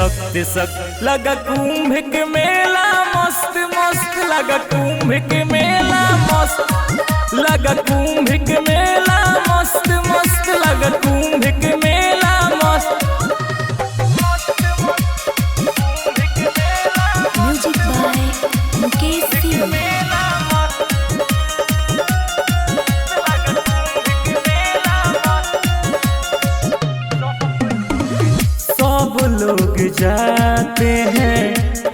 सख्त सख्त लगा कुंभ के मेला मस्त मस्त लगा कुंभ के मेला मस्त लगा कुंभ के मेला मस्त मस्त लगा कुंभ के मेला मस्त। Music by Mukesh Singh. सब लोग जाते हैं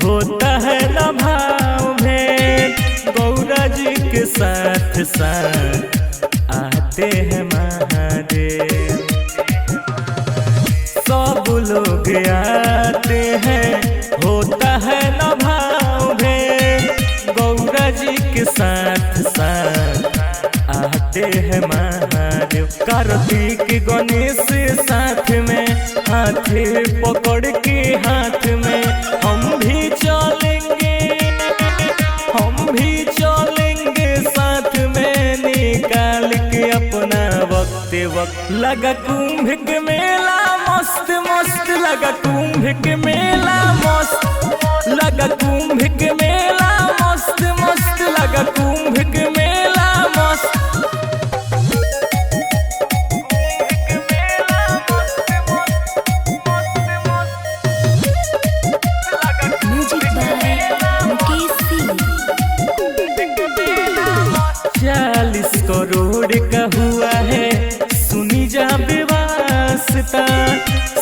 होता है ना भाव भेंट गौरा जी के साथ साथ आते हैं महादेव। सब लोग आते हैं होता है ना भाव भेंट गौरा जी के साथ साथ आते हैं महादेव। कार्तिक गणेश साथ में हाथे पकड़ के हाथ में हम भी चलेंगे साथ में निकाल के अपना वक्त वक्त लगा कुंभ के मेला मस्त मस्त लगा कुंभ के मेला मस्त लगा कुंभ के मेला मस्त मस्त लगा कुंभ के मेला मस्त। Music by Mukesh Singh. 40 करोड़ का हुआ है सुनी जा व्यवस्था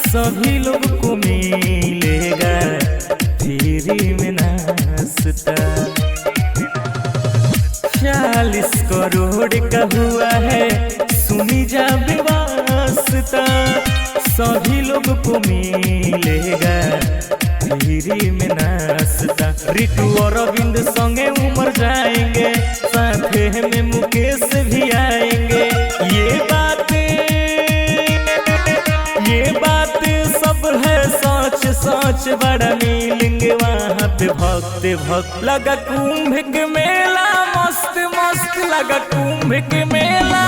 सभी लोग को मिलेगा फ्री में नाश्ता। 40 करोड़ का हुआ है सुनी जा व्यवस्था सभी लोग को मिलेगा फ्री में नाश्ता। रितु और अरविंद संगे उमर जाएंगे साथ में मुकेश भी आएंगे। ये बात सब है सोच सोच बड़ा मिलेंगे वहाँ पे भक्त भक्त लगा कुंभ के मेला मस्त मस्त लगा कुंभ के मेला